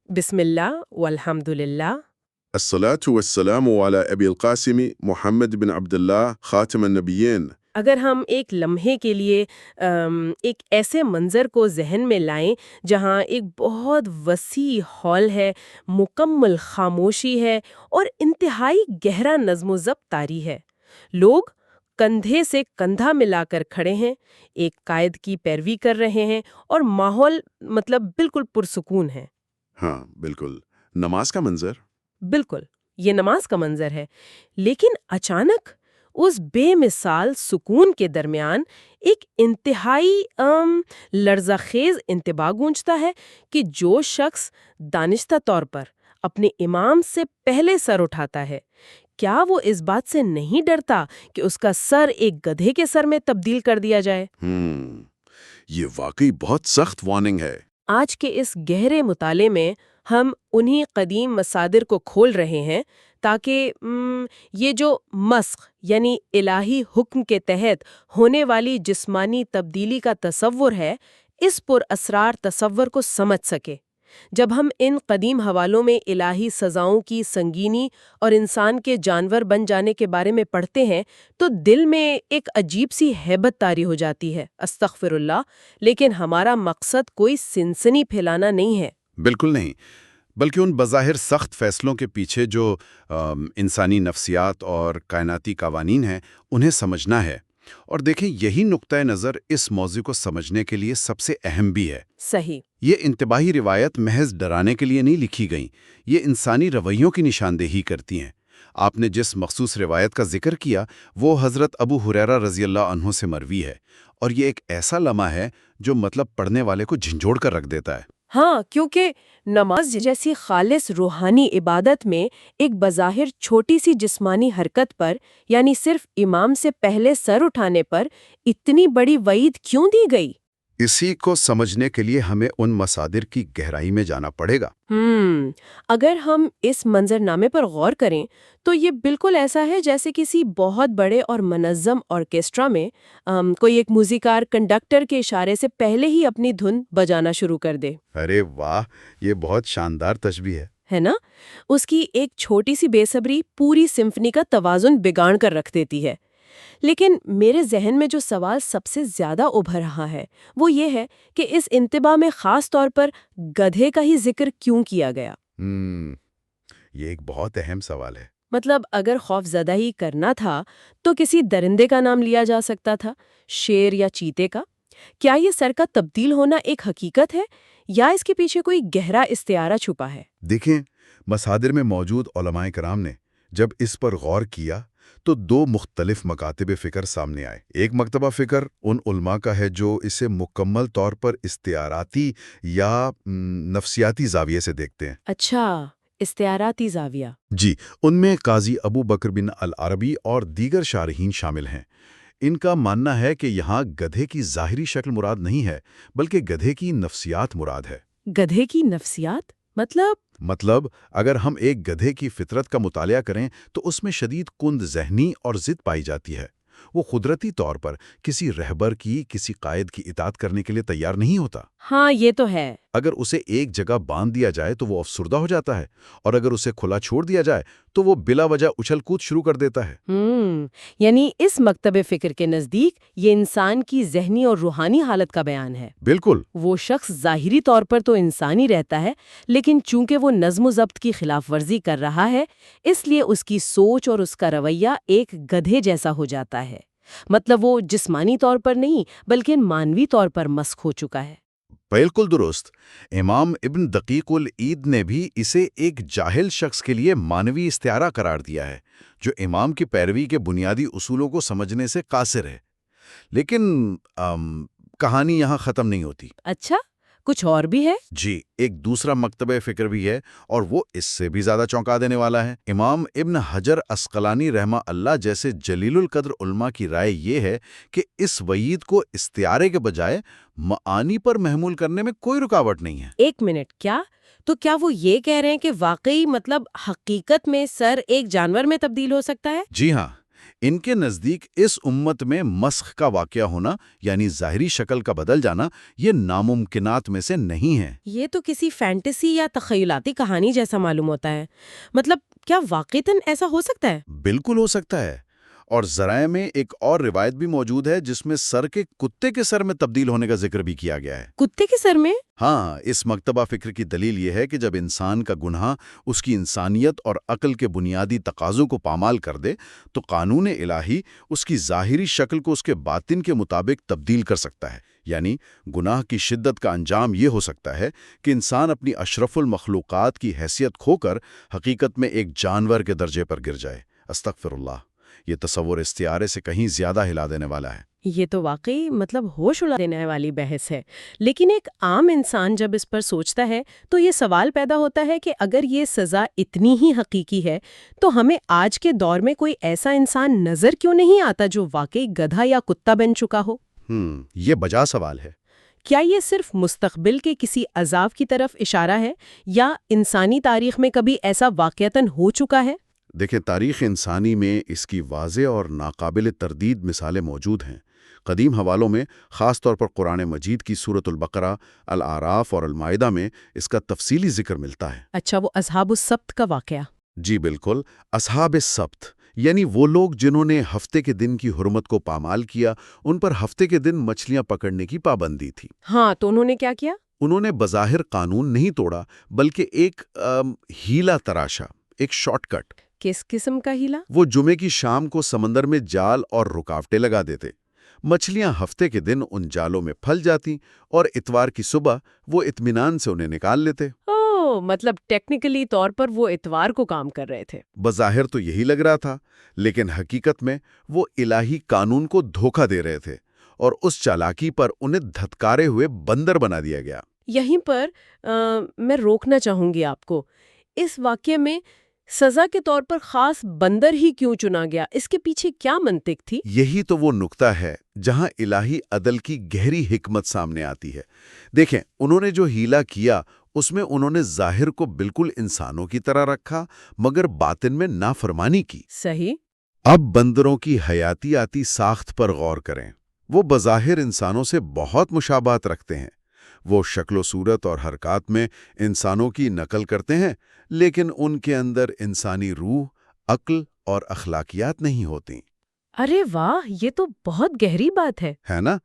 بسم اللہ والحمد للہ. الصلاة والسلام على أبي القاسم محمد بن عبد الله خاتم النبيين. اگر ہم ایک لمحے کے لیے ایک ایسے منظر کو ذہن میں لائیں جہاں ایک بہت وسیع ہال ہے، مکمل خاموشی ہے اور انتہائی گہرا نظم و ضبط طاری ہے. لوگ کندھے سے کندھا ملا کر کھڑے ہیں، ایک قائد کی پیروی کر رہے ہیں اور ماحول بالکل پرسکون ہے. ہاں بالکل، نماز کا منظر. بالکل یہ نماز کا منظر ہے، لیکن اچانک اس بے مثال سکون کے درمیان ایک انتہائی لرزہ خیز انتباہ گونجتا ہے کہ جو شخص دانستہ طور پر اپنے امام سے پہلے سر اٹھاتا ہے، کیا وہ اس بات سے نہیں ڈرتا کہ اس کا سر ایک گدھے کے سر میں تبدیل کر دیا جائے؟ یہ واقعی بہت سخت وارننگ ہے. آج کے اس گہرے مطالعے میں ہم انہی قدیم مصادر کو کھول رہے ہیں تاکہ یہ جو مسخ یعنی الہی حکم کے تحت ہونے والی جسمانی تبدیلی کا تصور ہے، اس پر اسرار تصور کو سمجھ سکے. جب ہم ان قدیم حوالوں میں الہی سزاؤں کی سنگینی اور انسان کے جانور بن جانے کے بارے میں پڑھتے ہیں تو دل میں ایک عجیب سی ہیبت طاری ہو جاتی ہے. استغفر اللہ. لیکن ہمارا مقصد کوئی سنسنی پھیلانا نہیں ہے. بالکل نہیں، بلکہ ان بظاہر سخت فیصلوں کے پیچھے جو انسانی نفسیات اور کائناتی قوانین ہیں انہیں سمجھنا ہے. اور دیکھیں، یہی نقطہ نظر اس موضوع کو سمجھنے کے لیے سب سے اہم بھی ہے. صحیح. یہ انتباہی روایت محض ڈرانے کے لیے نہیں لکھی گئیں، یہ انسانی رویوں کی نشاندہی کرتی ہیں. آپ نے جس مخصوص روایت کا ذکر کیا وہ حضرت ابو ہریرہ رضی اللہ عنہ سے مروی ہے، اور یہ ایک ایسا لمحہ ہے جو پڑھنے والے کو جھنجھوڑ کر رکھ دیتا ہے. ہاں، کیونکہ نماز جیسی خالص روحانی عبادت میں ایک بظاہر چھوٹی سی جسمانی حرکت پر، یعنی صرف امام سے پہلے سر اٹھانے پر اتنی بڑی وعید کیوں دی گئی؟ اسی کو سمجھنے کے لیے ہمیں ان مصادر کی گہرائی میں جانا پڑے گا. اگر ہم اس منظرنامے پر غور کریں تو یہ بالکل ایسا ہے جیسے کسی بہت بڑے اور منظم آرکیسٹرا میں کوئی ایک موسیقار کنڈکٹر کے اشارے سے پہلے ہی اپنی دھن بجانا شروع کر دے. ارے واہ، یہ بہت شاندار تشبیہ ہے نا؟ اس کی ایک چھوٹی سی بے صبری پوری سمفنی کا توازن بگاڑ کر رکھ دیتی ہے. لیکن میرے ذہن میں جو سوال سب سے زیادہ ابھر رہا ہے وہ یہ ہے کہ اس انتباہ میں خاص طور پر گدھے کا ہی ذکر کیوں کیا گیا؟ یہ ایک بہت اہم سوال ہے. اگر خوف زدہ ہی کرنا تھا تو کسی درندے کا نام لیا جا سکتا تھا، شیر یا چیتے کا. کیا یہ سر کا تبدیل ہونا ایک حقیقت ہے یا اس کے پیچھے کوئی گہرا استعارہ چھپا ہے؟ دیکھیں، مصادر میں موجود علماء کرام نے جب اس پر غور کیا تو دو مختلف مکاتب فکر سامنے آئے. ایک مکتبہ فکر ان علماء کا ہے جو اسے مکمل طور پر استعاراتی یا نفسیاتی زاویے سے دیکھتے ہیں. اچھا، استعاراتی زاویہ. جی، ان میں قاضی ابو بکر بن العربی اور دیگر شارحین شامل ہیں. ان کا ماننا ہے کہ یہاں گدھے کی ظاہری شکل مراد نہیں ہے بلکہ گدھے کی نفسیات مراد ہے. گدھے کی نفسیات؟ مطلب اگر ہم ایک گدھے کی فطرت کا مطالعہ کریں تو اس میں شدید کند ذہنی اور ضد پائی جاتی ہے. وہ قدرتی طور پر کسی رہبر کی، کسی قائد کی اطاعت کرنے کے لیے تیار نہیں ہوتا. ہاں، یہ تو ہے. اگر اسے ایک جگہ باندھ دیا جائے تو وہ افسردہ ہو جاتا ہے، اور اگر اسے کھلا چھوڑ دیا جائے تو وہ بلا وجہ اچھل کود شروع کر دیتا ہے. یعنی اس مکتب فکر کے نزدیک یہ انسان کی ذہنی اور روحانی حالت کا بیان ہے. بالکل. وہ شخص ظاہری طور پر تو انسانی رہتا ہے، لیکن چونکہ وہ نظم و ضبط کی خلاف ورزی کر رہا ہے اس لیے اس کی سوچ اور اس کا رویہ ایک گدھے جیسا ہو جاتا ہے. وہ جسمانی طور پر نہیں بلکہ مانوی طور پر مسخ ہو چکا ہے. بالکل درست. امام ابن دقیق العید نے بھی اسے ایک جاہل شخص کے لیے مانوی استعارہ قرار دیا ہے جو امام کی پیروی کے بنیادی اصولوں کو سمجھنے سے قاصر ہے. لیکن کہانی یہاں ختم نہیں ہوتی. اچھا، کچھ اور بھی ہے؟ جی، ایک دوسرا مکتبہ فکر بھی ہے اور وہ اس سے بھی زیادہ چونکا دینے والا ہے. امام ابن حجر عسقلانی رحمہ اللہ جیسے جلیل القدر علماء کی رائے یہ ہے کہ اس وعید کو استعارے کے بجائے معانی پر محمول کرنے میں کوئی رکاوٹ نہیں ہے. ایک منٹ، کیا وہ یہ کہہ رہے ہیں کہ واقعی حقیقت میں سر ایک جانور میں تبدیل ہو سکتا ہے؟ جی ہاں، ان کے نزدیک اس امت میں مسخ کا واقعہ ہونا یعنی ظاہری شکل کا بدل جانا یہ ناممکنات میں سے نہیں ہے۔ یہ تو کسی فینٹیسی یا تخیلاتی کہانی جیسا معلوم ہوتا ہے۔ مطلب کیا واقعتاً ایسا ہو سکتا ہے؟ بالکل ہو سکتا ہے، اور ذرائع میں ایک اور روایت بھی موجود ہے جس میں سر کے کتے کے سر میں تبدیل ہونے کا ذکر بھی کیا گیا ہے۔ کتے کے سر میں؟ ہاں، اس مکتبہ فکر کی دلیل یہ ہے کہ جب انسان کا گناہ اس کی انسانیت اور عقل کے بنیادی تقاضوں کو پامال کر دے تو قانون الہی اس کی ظاہری شکل کو اس کے باطن کے مطابق تبدیل کر سکتا ہے۔ یعنی گناہ کی شدت کا انجام یہ ہو سکتا ہے کہ انسان اپنی اشرف المخلوقات کی حیثیت کھو کر حقیقت میں ایک جانور کے درجے پر گر جائے۔ استغفر اللہ، یہ تصور استعارے سے کہیں زیادہ ہلا دینے والا ہے۔ یہ تو واقعی ہوش اڑا دینے والی بحث ہے، لیکن ایک عام انسان جب اس پر سوچتا ہے تو یہ سوال پیدا ہوتا ہے کہ اگر یہ سزا اتنی ہی حقیقی ہے تو ہمیں آج کے دور میں کوئی ایسا انسان نظر کیوں نہیں آتا جو واقعی گدھا یا کتا بن چکا ہو؟ یہ بجا سوال ہے۔ کیا یہ صرف مستقبل کے کسی عذاب کی طرف اشارہ ہے یا انسانی تاریخ میں کبھی ایسا واقعتاً ہو چکا ہے؟ دیکھیں، تاریخ انسانی میں اس کی واضح اور ناقابل تردید مثالیں موجود ہیں۔ قدیم حوالوں میں خاص طور پر قرآن مجید کی سورۃ البقرہ، الاعراف اور المائدہ میں اس کا تفصیلی ذکر ملتا ہے۔ اچھا، وہ اصحاب السبت کا واقعہ؟ جی بالکل، اصحاب السبت یعنی وہ لوگ جنہوں نے ہفتے کے دن کی حرمت کو پامال کیا، ان پر ہفتے کے دن مچھلیاں پکڑنے کی پابندی تھی۔ ہاں، تو انہوں نے کیا کیا؟ انہوں نے بظاہر قانون نہیں توڑا بلکہ ایک ہیلا تراشا، ایک شارٹ کٹ۔ کس قسم کا ہیلا؟ وہ جمعے کی شام کو سمندر میں جال اور رکاوٹیں لگا دیتے۔ مچھلیاں ہفتے کے دن ان جالوں میں پھل جاتی اور اتوار کی صبح وہ اطمینان سے انہیں نکال لیتے۔ مطلب ٹیکنیکلی طور پر وہ اتوار کو کام کر رہے تھے۔ بظاہر تو یہی لگ رہا تھا، لیکن حقیقت میں وہ الہی قانون کو دھوکہ دے رہے تھے، اور اس چالاکی پر انہیں دھتکارے ہوئے بندر بنا دیا گیا۔ یہیں پر میں روکنا چاہوں گی آپ کو۔ اس واقعے میں سزا کے طور پر خاص بندر ہی کیوں چنا گیا؟ اس کے پیچھے کیا منطق تھی؟ یہی تو وہ نقطہ ہے جہاں الہی عدل کی گہری حکمت سامنے آتی ہے۔ دیکھیں، انہوں نے جو ہیلا کیا اس میں انہوں نے ظاہر کو بالکل انسانوں کی طرح رکھا مگر باطن میں نافرمانی کی۔ صحیح۔ اب بندروں کی حیاتیاتی ساخت پر غور کریں۔ وہ بظاہر انسانوں سے بہت مشابہت رکھتے ہیں۔ وہ شکل و صورت اور حرکات میں انسانوں کی نقل کرتے ہیں، لیکن ان کے اندر انسانی روح، عقل اور اخلاقیات نہیں ہوتی۔ ارے واہ، یہ تو بہت گہری بات ہے نا؟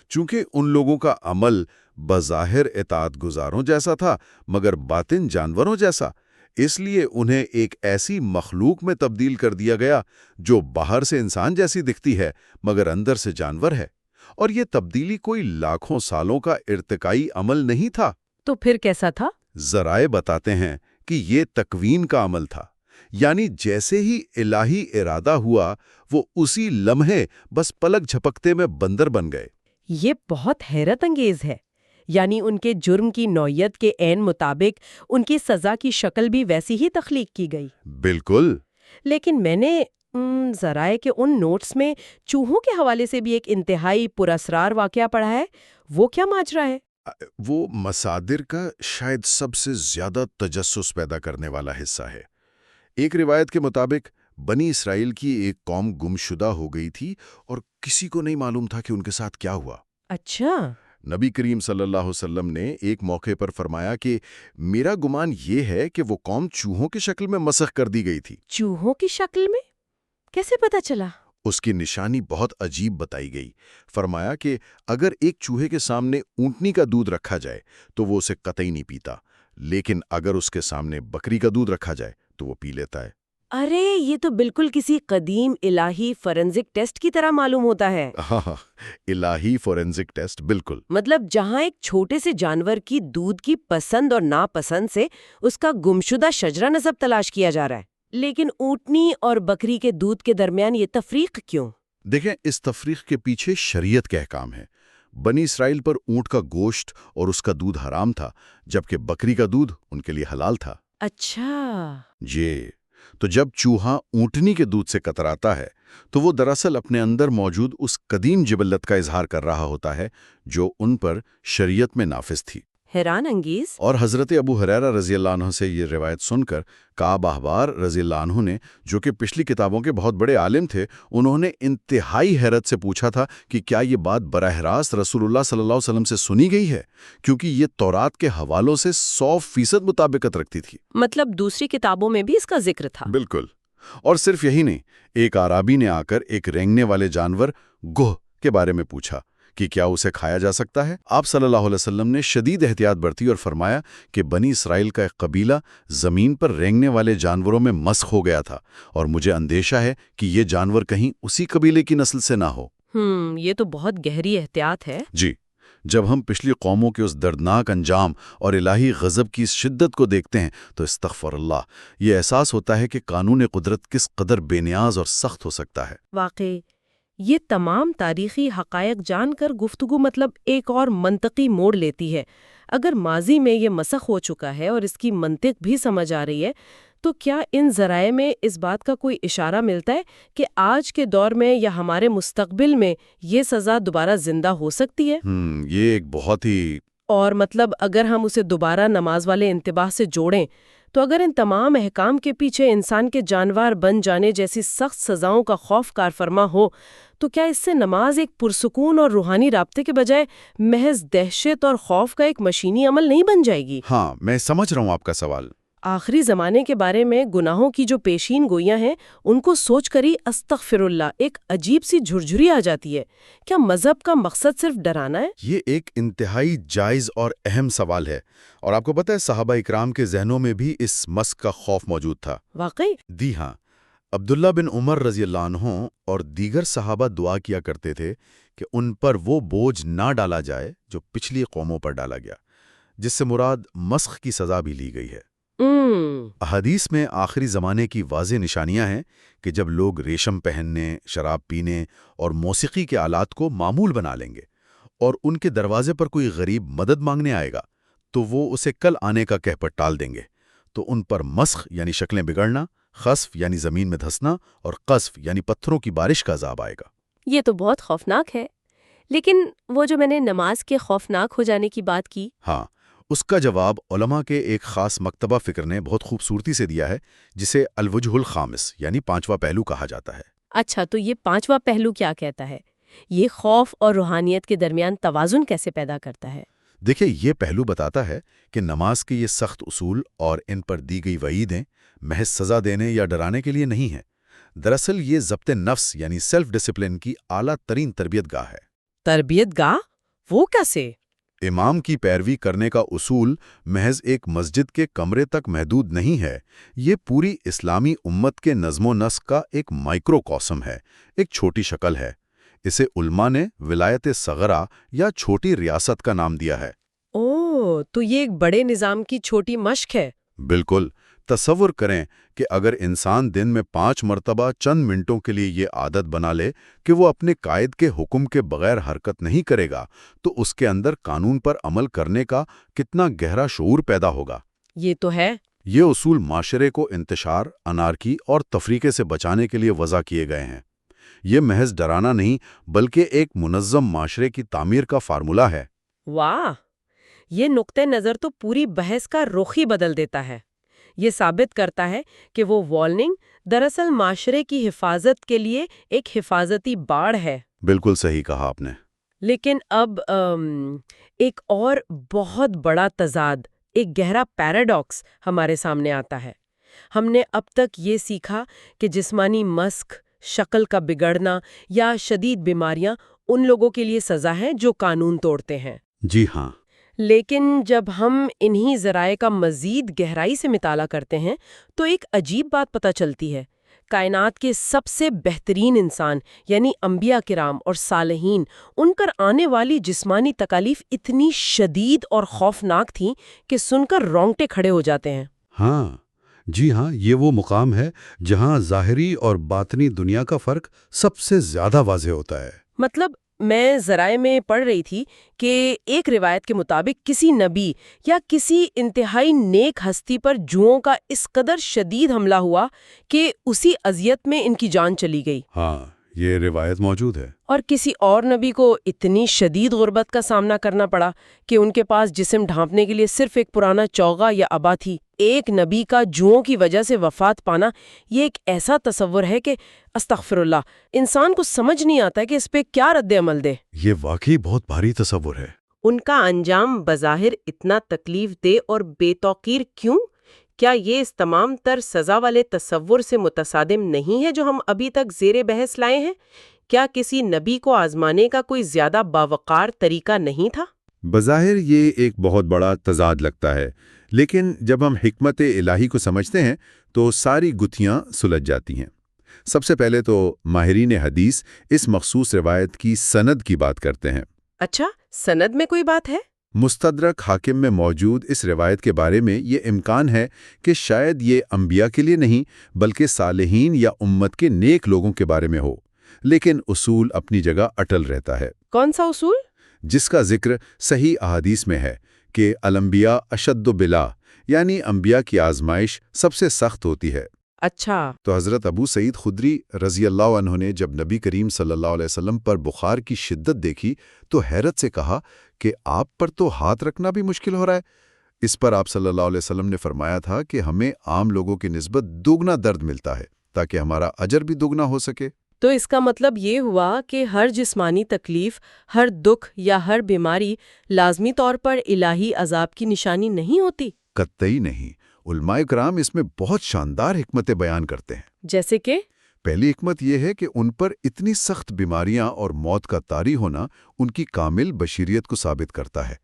چونکہ ان لوگوں کا عمل بظاہر اطاعت گزاروں جیسا تھا مگر باطن جانوروں جیسا، اس لیے انہیں ایک ایسی مخلوق میں تبدیل کر دیا گیا جو باہر سے انسان جیسی دکھتی ہے مگر اندر سے جانور ہے۔ اور یہ تبدیلی کوئی لاکھوں سالوں کا ارتقائی عمل نہیں تھا۔ تو پھر کیسا تھا؟ ذرائع بتاتے ہیں کہ یہ تکوین کا عمل تھا، یعنی جیسے ہی الہی ارادہ ہوا وہ اسی لمحے بس پلک جھپکتے میں بندر بن گئے۔ یہ بہت حیرت انگیز ہے، یعنی ان کے جرم کی نوعیت کے عین مطابق ان کی سزا کی شکل بھی ویسی ہی تخلیق کی گئی۔ بالکل۔ لیکن میں نے ذرائع کے ان نوٹس میں چوہوں کے حوالے سے بھی ایک انتہائی پراسرار واقعہ پڑھا ہے۔ وہ کیا ماجرا ہے؟ وہ مصادر کا شاید سب سے زیادہ تجسس پیدا کرنے والا حصہ ہے۔ ایک روایت کے مطابق بنی اسرائیل کی ایک قوم گمشدہ ہو گئی تھی اور کسی کو نہیں معلوم تھا کہ ان کے ساتھ کیا ہوا۔ اچھا۔ نبی کریم صلی اللہ علیہ وسلم نے ایک موقع پر فرمایا کہ میرا گمان یہ ہے کہ وہ قوم چوہوں کی شکل میں مسخ کر دی گئی تھی۔ چوہوں کی شکل میں؟ کیسے پتا چلا؟ اس کی نشانی بہت عجیب بتائی گئی۔ فرمایا کہ اگر ایک چوہے کے سامنے اونٹنی کا دودھ رکھا جائے تو وہ اسے قطعی نہیں پیتا، لیکن اگر اس کے سامنے بکری کا دودھ رکھا جائے تو وہ پی لیتا ہے۔ ارے، یہ تو بالکل کسی قدیم الہی فورنزک ٹیسٹ کی طرح معلوم ہوتا ہے۔ ہاں، الہی فورنزک ٹیسٹ، بالکل۔ مطلب جہاں ایک چھوٹے سے جانور کی دودھ کی پسند اور ناپسند سے اس کا گمشدہ شجرہ نسب تلاش کیا جا رہا ہے، لیکن اونٹنی اور بکری کے دودھ کے درمیان یہ تفریق کیوں؟ دیکھیں، اس تفریق کے پیچھے شریعت کے احکام ہے۔ بنی اسرائیل پر اونٹ کا گوشت اور اس کا دودھ حرام تھا، جبکہ بکری کا دودھ ان کے لیے حلال تھا۔ اچھا جی، تو جب چوہا اونٹنی کے دودھ سے کتراتا ہے تو وہ دراصل اپنے اندر موجود اس قدیم جبلت کا اظہار کر رہا ہوتا ہے جو ان پر شریعت میں نافذ تھی۔ حیران انگیز۔ اور حضرت ابو ہریرہ رضی اللہ عنہ سے یہ روایت سن کر کعب احبار رضی اللہ عنہ نے، جو کہ پچھلی کتابوں کے بہت بڑے عالم تھے، انہوں نے انتہائی حیرت سے پوچھا تھا کہ کیا یہ بات براہ راست رسول اللہ صلی اللہ علیہ وسلم سے سنی گئی ہے، کیونکہ یہ تورات کے حوالوں سے 100% مطابقت رکھتی تھی۔ مطلب دوسری کتابوں میں بھی اس کا ذکر تھا۔ بالکل۔ اور صرف یہی نہیں، ایک اعرابی نے آ کر ایک رینگنے والے جانور گوہ کے بارے میں پوچھا کہ کیا اسے کھایا جا سکتا ہے۔ آپ صلی اللہ علیہ وسلم نے شدید احتیاط برتی اور فرمایا کہ بنی اسرائیل کا ایک قبیلہ زمین پر رینگنے والے جانوروں میں مسخ ہو گیا تھا، اور مجھے اندیشہ ہے کہ یہ جانور کہیں اسی قبیلے کی نسل سے نہ ہو۔ یہ تو بہت گہری احتیاط ہے۔ جی، جب ہم پچھلی قوموں کے اس دردناک انجام اور الہی غضب کی اس شدت کو دیکھتے ہیں تو استغفر اللہ، یہ احساس ہوتا ہے کہ قانون قدرت کس قدر بے نیاز اور سخت ہو سکتا ہے۔ واقعی یہ تمام تاریخی حقائق جان کر گفتگو مطلب ایک اور منطقی موڑ لیتی ہے۔ اگر ماضی میں یہ مسخ ہو چکا ہے اور اس کی منطق بھی سمجھ آ رہی ہے، تو کیا ان ذرائع میں اس بات کا کوئی اشارہ ملتا ہے کہ آج کے دور میں یا ہمارے مستقبل میں یہ سزا دوبارہ زندہ ہو سکتی ہے؟ یہ ایک بہت ہی اور مطلب اگر ہم اسے دوبارہ نماز والے انتباہ سے جوڑیں تو اگر ان تمام احکام کے پیچھے انسان کے جانور بن جانے جیسی سخت سزاؤں کا خوف کارفرما ہو، تو کیا اس سے نماز ایک پرسکون اور روحانی رابطے کے بجائے محض دہشت اور خوف کا ایک مشینی عمل نہیں بن جائے گی؟ ہاں، میں سمجھ رہا ہوں آپ کا سوال۔ آخری زمانے کے بارے میں گناہوں کی جو پیشین گوئیاں ہیں، ان کو سوچ کر ہی استغفر اللہ ایک عجیب سی جھرجھری آ جاتی ہے۔ کیا مذہب کا مقصد صرف ڈرانا ہے؟ یہ ایک انتہائی جائز اور اہم سوال ہے، اور آپ کو پتہ ہے صحابہ اکرام کے ذہنوں میں بھی اس مسخ کا خوف موجود تھا۔ واقعی؟ جی ہاں، عبداللہ بن عمر رضی اللہ عنہ اور دیگر صحابہ دعا کیا کرتے تھے کہ ان پر وہ بوجھ نہ ڈالا جائے جو پچھلی قوموں پر ڈالا گیا، جس سے مراد مسخ کی سزا بھی لی گئی ہے۔ احادیث میں آخری زمانے کی واضح نشانیاں ہیں کہ جب لوگ ریشم پہننے، شراب پینے اور موسیقی کے آلات کو معمول بنا لیں گے، اور ان کے دروازے پر کوئی غریب مدد مانگنے آئے گا تو وہ اسے کل آنے کا کہہ پر ٹال دیں گے، تو ان پر مسخ یعنی شکلیں بگڑنا، خسف یعنی زمین میں دھسنا، اور قذف یعنی پتھروں کی بارش کا عذاب آئے گا۔ یہ تو بہت خوفناک ہے، لیکن وہ جو میں نے نماز کے خوفناک ہو جانے کی بات کی، ہاں، اس کا جواب علماء کے ایک خاص مکتبہ فکر نے بہت خوبصورتی سے دیا ہے، جسے الوجہ الخامس یعنی پانچواں پہلو کہا جاتا ہے۔ اچھا، تو یہ پانچواں پہلو کیا کہتا ہے؟ یہ خوف اور روحانیت کے درمیان توازن کیسے پیدا کرتا ہے؟ دیکھیں، یہ پہلو بتاتا ہے کہ نماز کے یہ سخت اصول اور ان پر دی گئی وعیدیں محض سزا دینے یا ڈرانے کے لیے نہیں ہیں۔ دراصل یہ ضبط نفس یعنی سیلف ڈسپلن کی اعلیٰ ترین تربیت گاہ ہے۔ تربیت گاہ؟ وہ کیسے؟ امام کی پیروی کرنے کا اصول محض ایک مسجد کے کمرے تک محدود نہیں ہے، یہ پوری اسلامی امت کے نظم و نسق کا ایک مائکرو کاسم ہے، ایک چھوٹی شکل ہے۔ اسے علماء نے ولایت صغرا یا چھوٹی ریاست کا نام دیا ہے۔ تو یہ ایک بڑے نظام کی چھوٹی مشق ہے۔ بالکل۔ تصور کریں کہ اگر انسان دن میں 5 مرتبہ چند منٹوں کے لیے یہ عادت بنا لے کہ وہ اپنے قائد کے حکم کے بغیر حرکت نہیں کرے گا، تو اس کے اندر قانون پر عمل کرنے کا کتنا گہرا شعور پیدا ہوگا۔ یہ تو ہے۔ یہ اصول معاشرے کو انتشار، انارکی اور تفریقے سے بچانے کے لیے وضع کیے گئے ہیں۔ یہ محض ڈرانا نہیں بلکہ ایک منظم معاشرے کی تعمیر کا فارمولہ ہے۔ واہ، یہ نقطہ نظر تو پوری بحث کا رخ ہی بدل دیتا ہے۔ یہ ثابت کرتا ہے کہ وہ وارننگ دراصل معاشرے کی حفاظت کے لیے ایک حفاظتی باڑ ہے۔ بالکل صحیح کہا آپ نے۔ لیکن اب ایک اور بہت بڑا تضاد، ایک گہرا پیراڈاکس ہمارے سامنے آتا ہے۔ ہم نے اب تک یہ سیکھا کہ جسمانی مسخ، شکل کا بگڑنا یا شدید بیماریاں ان لوگوں کے لیے سزا ہیں جو قانون توڑتے ہیں۔ جی ہاں۔ لیکن جب ہم انہی ذرائع کا مزید گہرائی سے مطالعہ کرتے ہیں تو ایک عجیب بات پتہ چلتی ہے۔ کائنات کے سب سے بہترین انسان یعنی انبیاء کرام اور صالحین، ان پر آنے والی جسمانی تکالیف اتنی شدید اور خوفناک تھیں کہ سن کر رونگٹے کھڑے ہو جاتے ہیں۔ ہاں، جی ہاں، یہ وہ مقام ہے جہاں ظاہری اور باطنی دنیا کا فرق سب سے زیادہ واضح ہوتا ہے۔ مطلب میں ذرائع میں پڑھ رہی تھی کہ ایک روایت کے مطابق کسی نبی یا کسی انتہائی نیک ہستی پر جوؤں کا اس قدر شدید حملہ ہوا کہ اسی اذیت میں ان کی جان چلی گئی۔ ہاں، یہ روایت موجود ہے۔ اور کسی اور نبی کو اتنی شدید غربت کا سامنا کرنا پڑا کہ ان کے پاس جسم ڈھانپنے کے لیے صرف ایک پرانا چوغا یا ابا تھی۔ ایک نبی کا جوؤں کی وجہ سے وفات پانا، یہ ایک ایسا تصور ہے کہ استغفر اللہ، انسان کو سمجھ نہیں آتا کہ اس پہ کیا رد عمل دے۔ یہ واقعی بہت بھاری تصور ہے۔ ان کا انجام بظاہر اتنا تکلیف دہ اور بے توقیر کیوں؟ کیا یہ اس تمام تر سزا والے تصور سے متصادم نہیں ہے جو ہم ابھی تک زیر بحث لائے ہیں؟ کیا کسی نبی کو آزمانے کا کوئی زیادہ باوقار طریقہ نہیں تھا؟ بظاہر یہ ایک بہت بڑا تضاد لگتا ہے، لیکن جب ہم حکمت الہی کو سمجھتے ہیں تو ساری گتھیاں سلجھ جاتی ہیں۔ سب سے پہلے تو ماہرین حدیث اس مخصوص روایت کی سند کی بات کرتے ہیں۔ اچھا، سند میں کوئی بات ہے؟ مستدرک حاکم میں موجود اس روایت کے بارے میں یہ امکان ہے کہ شاید یہ انبیاء کے لیے نہیں بلکہ صالحین یا امت کے نیک لوگوں کے بارے میں ہو، لیکن اصول اپنی جگہ اٹل رہتا ہے۔ کون سا اصول؟ جس کا ذکر صحیح احادیث میں ہے کہ الانبیاء اشد بلا، یعنی انبیاء کی آزمائش سب سے سخت ہوتی ہے۔ اچھا، تو حضرت ابو سعید خدری رضی اللہ عنہ نے جب نبی کریم صلی اللہ علیہ وسلم پر بخار کی شدت دیکھی تو حیرت سے کہا کہ آپ پر تو ہاتھ رکھنا بھی مشکل ہو رہا ہے۔ اس پر آپ صلی اللہ علیہ وسلم نے فرمایا تھا کہ ہمیں عام لوگوں کی نسبت دوگنا درد ملتا ہے تاکہ ہمارا اجر بھی دوگنا ہو سکے۔ تو اس کا مطلب یہ ہوا کہ ہر جسمانی تکلیف، ہر دکھ یا ہر بیماری لازمی طور پر الہی عذاب کی نشانی نہیں ہوتی؟ قطعی نہیں۔ علماء کرام اس میں بہت شاندار حکمتیں بیان کرتے ہیں۔ جیسے کہ؟ پہلی حکمت یہ ہے کہ ان پر اتنی سخت بیماریاں اور موت کا طاری ہونا ان کی کامل بشریت کو ثابت کرتا ہے۔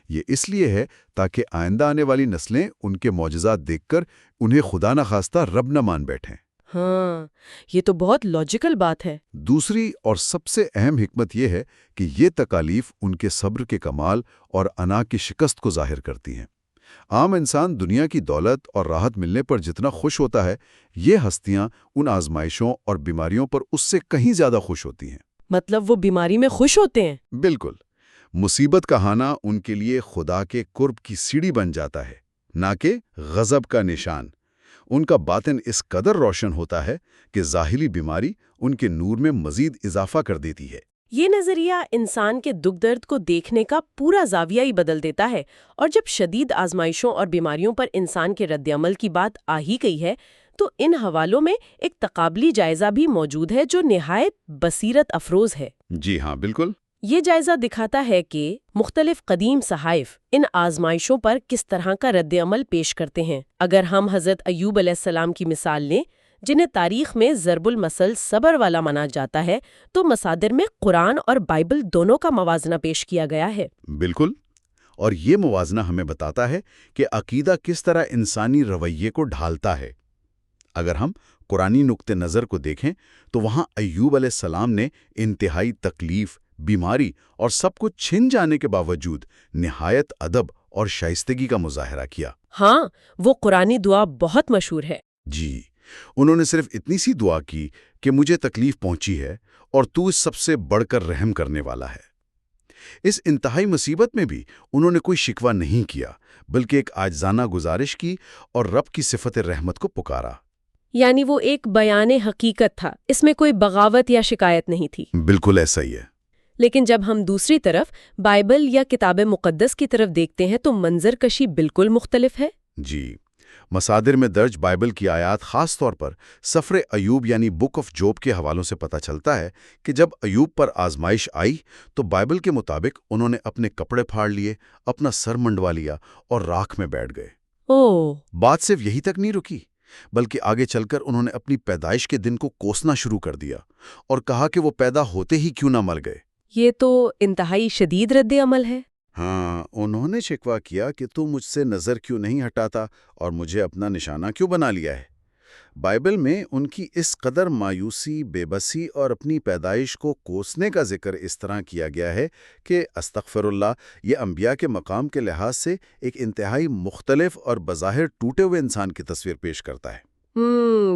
یہ اس لیے ہے تاکہ آئندہ آنے والی نسلیں ان کے معجزات دیکھ کر انہیں خدا نخواستہ رب نہ مان بیٹھیں۔ ہاں، یہ تو بہت لاجیکل بات ہے۔ دوسری اور سب سے اہم حکمت یہ ہے کہ یہ تکالیف ان کے صبر کے کمال اور انا کی شکست کو ظاہر کرتی ہیں۔ عام انسان دنیا کی دولت اور راحت ملنے پر جتنا خوش ہوتا ہے، یہ ہستیاں ان آزمائشوں اور بیماریوں پر اس سے کہیں زیادہ خوش ہوتی ہیں۔ مطلب وہ بیماری میں خوش ہوتے ہیں؟ بالکل۔ مصیبت کا آنا ان کے لیے خدا کے قرب کی سیڑھی بن جاتا ہے، نہ کہ غضب کا نشان۔ ان کا باطن اس قدر روشن ہوتا ہے کہ ظاہری بیماری ان کے نور میں مزید اضافہ کر دیتی ہے۔ یہ نظریہ انسان کے دکھ درد کو دیکھنے کا پورا زاویہ ہی بدل دیتا ہے، اور جب شدید آزمائشوں اور بیماریوں پر انسان کے رد عمل کی بات آ ہی گئی ہے تو ان حوالوں میں ایک تقابلی جائزہ بھی موجود ہے جو نہایت بصیرت افروز ہے۔ جی ہاں، بالکل۔ یہ جائزہ دکھاتا ہے کہ مختلف قدیم صحائف ان آزمائشوں پر کس طرح کا رد عمل پیش کرتے ہیں۔ اگر ہم حضرت ایوب علیہ السلام کی مثال لیں، جنہیں تاریخ میں ضرب المثل صبر والا مانا جاتا ہے، تو مصادر میں قرآن اور بائبل دونوں کا موازنہ پیش کیا گیا ہے۔ بالکل، اور یہ موازنہ ہمیں بتاتا ہے کہ عقیدہ کس طرح انسانی رویے کو ڈھالتا ہے۔ اگر ہم قرآنی نقطہ نظر کو دیکھیں تو وہاں ایوب علیہ السلام نے انتہائی تکلیف، بیماری اور سب کچھ چھن جانے کے باوجود نہایت ادب اور شائستگی کا مظاہرہ کیا۔ ہاں، وہ قرآنی دعا بہت مشہور ہے۔ جی، انہوں نے صرف اتنی سی دعا کی کہ مجھے تکلیف پہنچی ہے اور تو اس سب سے بڑھ کر رحم کرنے والا ہے۔ اس انتہائی مصیبت میں بھی انہوں نے کوئی شکوہ نہیں کیا، بلکہ ایک عاجزانہ گزارش کی اور رب کی صفت رحمت کو پکارا۔ یعنی وہ ایک بیان حقیقت تھا، اس میں کوئی بغاوت یا شکایت نہیں تھی۔ بالکل ایسا ہی ہے۔ لیکن جب ہم دوسری طرف بائبل یا کتاب مقدس کی طرف دیکھتے ہیں تو منظر کشی بالکل مختلف ہے۔ جی، مصادر میں درج بائبل کی آیات، خاص طور پر سفر ایوب یعنی بک آف جوب کے حوالوں سے پتہ چلتا ہے کہ جب ایوب پر آزمائش آئی تو بائبل کے مطابق انہوں نے اپنے کپڑے پھاڑ لیے، اپنا سر منڈوا لیا اور راکھ میں بیٹھ گئے۔ اوہ! بات صرف یہی تک نہیں رکی، بلکہ آگے چل کر انہوں نے اپنی پیدائش کے دن کو کوسنا شروع کر دیا اور کہا کہ وہ پیدا ہوتے ہی کیوں نہ مر گئے۔ یہ تو انتہائی شدید رد عمل ہے۔ ہاں، انہوں نے شکوہ کیا کہ تو مجھ سے نظر کیوں نہیں ہٹاتا اور مجھے اپنا نشانہ کیوں بنا لیا ہے۔ بائبل میں ان کی اس قدر مایوسی، بے بسی اور اپنی پیدائش کو کوسنے کا ذکر اس طرح کیا گیا ہے کہ استغفر اللہ، یہ انبیاء کے مقام کے لحاظ سے ایک انتہائی مختلف اور بظاہر ٹوٹے ہوئے انسان کی تصویر پیش کرتا ہے۔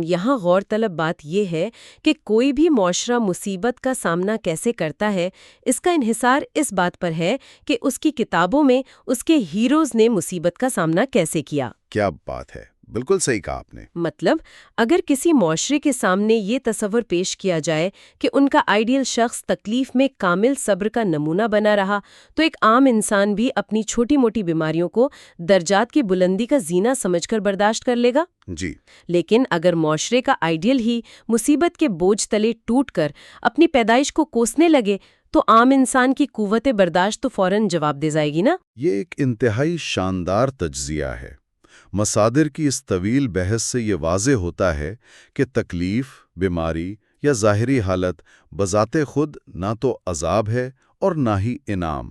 یہاں غور طلب بات یہ ہے کہ کوئی بھی معاشرہ مصیبت کا سامنا کیسے کرتا ہے، اس کا انحصار اس بات پر ہے کہ اس کی کتابوں میں اس کے ہیروز نے مصیبت کا سامنا کیسے کیا۔ کیا بات ہے! بالکل صحیح کہا آپ نے۔ مطلب اگر کسی معاشرے کے سامنے یہ تصور پیش کیا جائے کہ ان کا آئیڈیل شخص تکلیف میں کامل صبر کا نمونہ بنا رہا تو ایک عام انسان بھی اپنی چھوٹی موٹی بیماریوں کو درجات کی بلندی کا زینہ سمجھ کر برداشت کر لے گا۔ جی، لیکن اگر معاشرے کا آئیڈیل ہی مصیبت کے بوجھ تلے ٹوٹ کر اپنی پیدائش کو کوسنے لگے تو عام انسان کی قوت برداشت تو فوراً جواب دے جائے گی نا۔ یہ ایک انتہائی شاندار تجزیہ ہے۔ مصادر کی اس طویل بحث سے یہ واضح ہوتا ہے کہ تکلیف، بیماری یا ظاہری حالت بذات خود نہ تو عذاب ہے اور نہ ہی انعام۔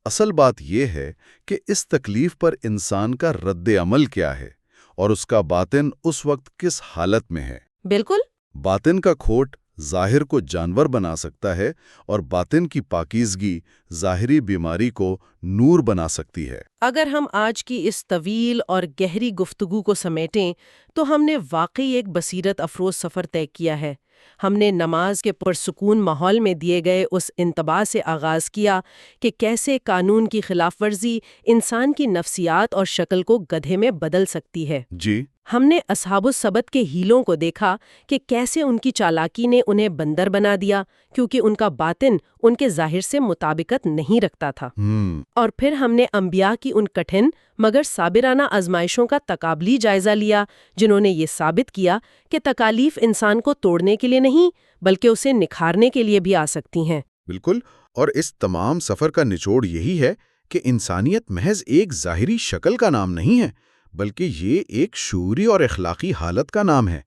اصل بات یہ ہے کہ اس تکلیف پر انسان کا رد عمل کیا ہے اور اس کا باطن اس وقت کس حالت میں ہے۔ بالکل۔ باطن کا کھوٹ ظاہر کو جانور بنا سکتا ہے اور باطن کی پاکیزگی ظاہری بیماری کو نور بنا سکتی ہے۔ اگر ہم آج کی اس طویل اور گہری گفتگو کو سمیٹیں تو ہم نے واقعی ایک بصیرت افروز سفر طے کیا ہے۔ ہم نے نماز کے پرسکون ماحول میں دیے گئے اس انتباہ سے آغاز کیا کہ کیسے قانون کی خلاف ورزی انسان کی نفسیات اور شکل کو گدھے میں بدل سکتی ہے۔ جی، ہم نے اصحاب السبت کے ہیلوں کو دیکھا کہ کیسے ان کی چالاکی نے انہیں بندر بنا دیا کیونکہ ان کا باطن ان کے ظاہر سے مطابقت نہیں رکھتا تھا۔ اور پھر ہم نے انبیاء کی ان کٹھن مگر صابرانہ آزمائشوں کا تقابلی جائزہ لیا جنہوں نے یہ ثابت کیا کہ تکالیف انسان کو توڑنے کے لیے نہیں بلکہ اسے نکھارنے کے لیے بھی آ سکتی ہیں۔ بالکل، اور اس تمام سفر کا نچوڑ یہی ہے کہ انسانیت محض ایک ظاہری شکل کا نام نہیں ہے بلکہ یہ ایک شعوری اور اخلاقی حالت کا نام ہے۔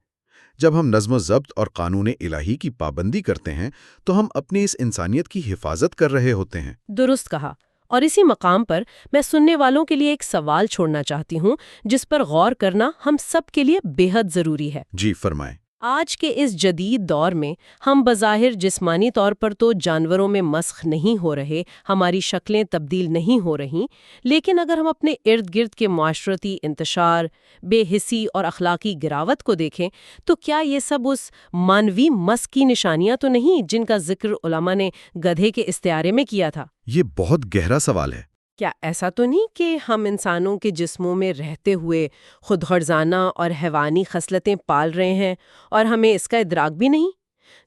جب ہم نظم و ضبط اور قانون الہی کی پابندی کرتے ہیں تو ہم اپنی اس انسانیت کی حفاظت کر رہے ہوتے ہیں۔ درست کہا۔ اور اسی مقام پر میں سننے والوں کے لیے ایک سوال چھوڑنا چاہتی ہوں جس پر غور کرنا ہم سب کے لیے بے حد ضروری ہے۔ جی فرمائیں۔ آج کے اس جدید دور میں ہم بظاہر جسمانی طور پر تو جانوروں میں مسخ نہیں ہو رہے، ہماری شکلیں تبدیل نہیں ہو رہیں، لیکن اگر ہم اپنے ارد گرد کے معاشرتی انتشار، بے حسی اور اخلاقی گراوٹ کو دیکھیں تو کیا یہ سب اس مانوی مسخ کی نشانیاں تو نہیں جن کا ذکر علماء نے گدھے کے استعارے میں کیا تھا؟ یہ بہت گہرا سوال ہے۔ کیا ایسا تو نہیں کہ ہم انسانوں کے جسموں میں رہتے ہوئے خود غرضانہ اور حیوانی خصلتیں پال رہے ہیں اور ہمیں اس کا ادراک بھی نہیں؟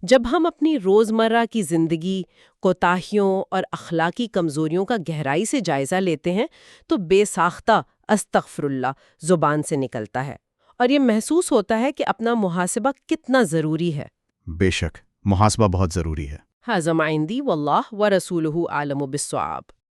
جب ہم اپنی روزمرہ کی زندگی، کوتاہیوں اور اخلاقی کمزوریوں کا گہرائی سے جائزہ لیتے ہیں تو بے ساختہ استغفر اللہ زبان سے نکلتا ہے اور یہ محسوس ہوتا ہے کہ اپنا محاسبہ کتنا ضروری ہے۔ بے شک محاسبہ بہت ضروری ہے۔ ھذا ما عندی واللہ ورسولہ اعلم بالصواب۔